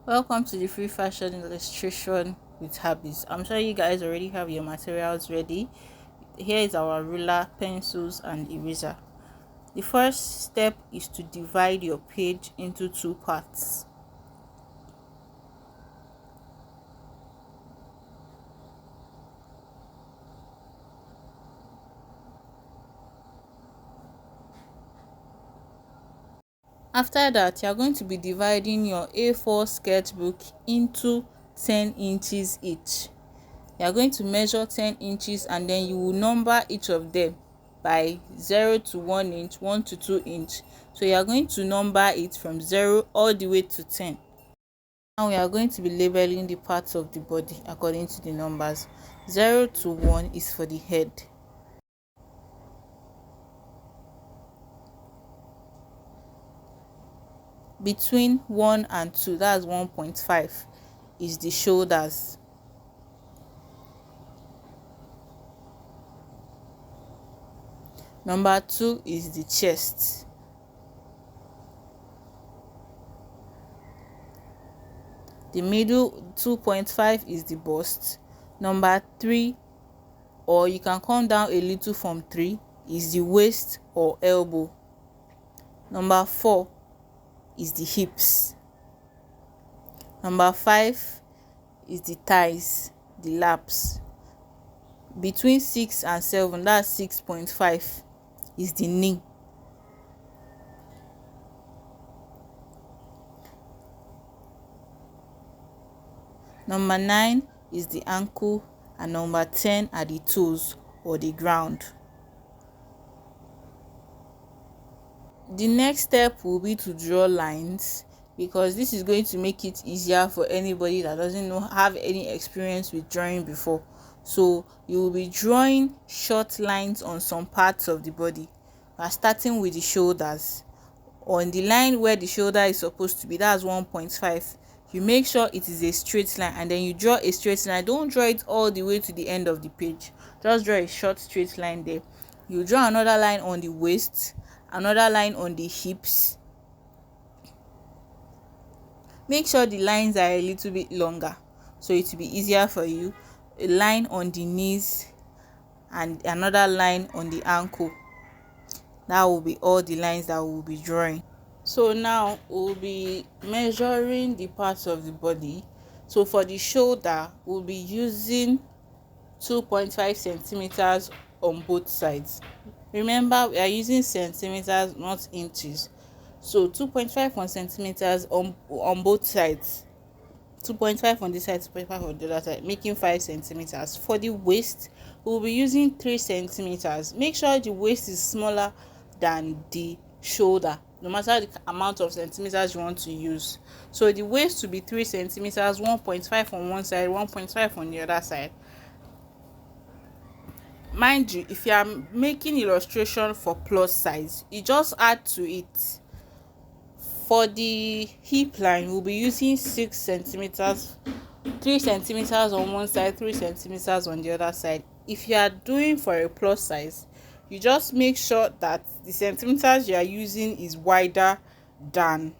Welcome to the free fashion illustration with Habiz. I'm sure you guys already have your materials ready. Here is our ruler, pencils, and eraser. The first step is to divide your page into two parts. After that, you are going to be dividing your A4 sketchbook into 10 inches each. You are going to measure 10 inches and then you will number each of them by 0 to 1 inch, 1 to 2 inch. So you are going to number it from 0 all the way to 10. Now we are going to be labeling the parts of the body according to the numbers. 0 to 1 is for the head. Between 1 and 2, that's 1.5, is the shoulders. Number 2 is the chest. The middle 2.5 is the bust. Number 3, or you can come down a little from 3, is the waist or elbow. Number 4 is the hips. Number 5 is the thighs, the laps. Between 6 and 7, that's 6.5, is the knee. Number 9 is the ankle, and number 10 are the toes or the ground. The next step will be to draw lines, because this is going to make it easier for anybody that doesn't have any experience with drawing before. So you will be drawing short lines on some parts of the body. We are starting with the shoulders. On the line where the shoulder is supposed to be, that's 1.5. You make sure it is a straight line, and then you draw a straight line. Don't draw it all the way to the end of the page. Just draw a short straight line there. You draw another line on the waist, another line on the hips. Make sure the lines are a little bit longer so it will be easier for you. A line on the knees and another line on the ankle. That will be all the lines that we will be drawing. So now we'll be measuring the parts of the body. So for the shoulder, we'll be using 2.5 centimeters on both sides. Remember, we are using centimeters, not inches. So 2.5 centimeters on both sides. 2.5 on this side, 2.5 on the other side, making 5 centimeters. For the waist, we'll be using 3 centimeters. Make sure the waist is smaller than the shoulder, no matter the amount of centimeters you want to use. So the waist will be 3 centimeters, 1.5 on one side, 1.5 on the other side. Mind you, if you are making illustration for plus size, you just add to it. For the hip line, we'll be using 6 centimeters, 3 centimeters on one side, 3 centimeters on the other side. If you are doing for a plus size, you just make sure that the centimeters you are using is wider than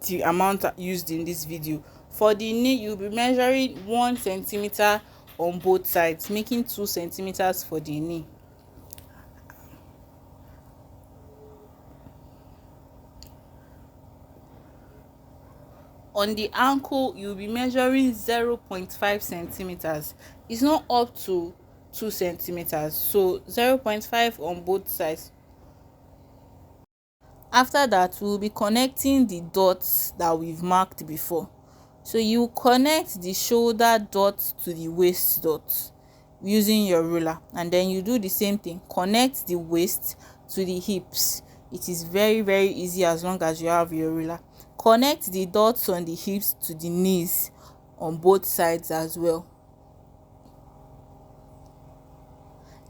the amount used in this video. For the knee, you'll be measuring 1 centimeter on both sides, making 2 centimeters for the knee. On the ankle, you'll be measuring 0.5 centimeters. It's not up to 2 centimeters, so 0.5 on both sides. After that, we'll be connecting the dots that we've marked before. So you connect the shoulder dot to the waist dot using your ruler, and then you do the same thing. Connect the waist to the hips. It is very, very easy as long as you have your ruler. Connect the dots on the hips to the knees on both sides as well.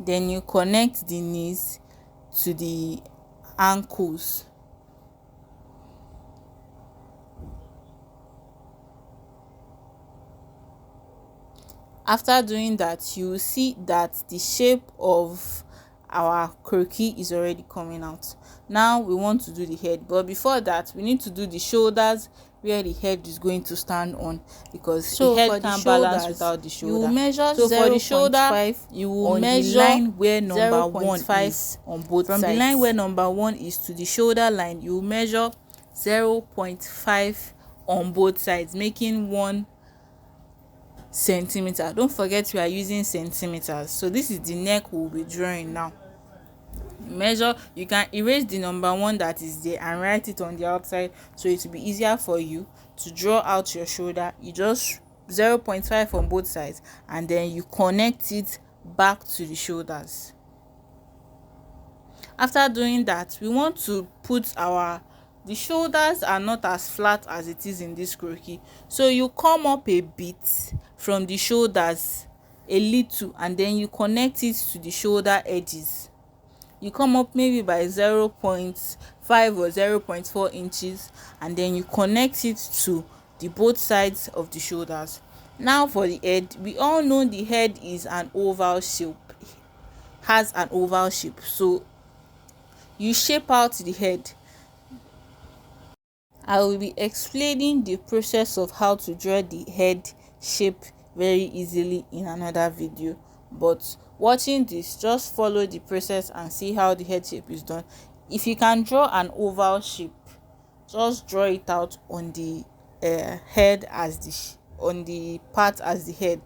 Then you connect the knees to the ankles. After doing that, you will see that the shape of our croquis is already coming out. Now we want to do the head, but before that we need to do the shoulders where the head is going to stand on, because the head can't balance without the shoulder. You will measure so for the shoulder 0.5, you will on measure the line where number 1 is on both from sides. The line where number 1 is to the shoulder line, you will measure 0.5 on both sides, making 1 centimeter. Don't forget we are using centimeters. So this is the neck we'll be drawing now. Measure, you can erase the number 1 that is there and write it on the outside, so it will be easier for you to draw out your shoulder. You just 0.5 on both sides, and then you connect it back to the shoulders. After doing that, we want to put the shoulders are not as flat as it is in this croquis, so you come up a bit from the shoulders, a little, and then you connect it to the shoulder edges. You come up maybe by 0.5 or 0.4 inches, and then you connect it to the both sides of the shoulders. Now for the head, we all know the head is an oval shape, has an oval shape, so you shape out the head. I will be explaining the process of how to draw the head shape very easily in another video, but watching this, just follow the process and see how the head shape is done. If you can draw an oval shape, just draw it out on the head as on the part as the head.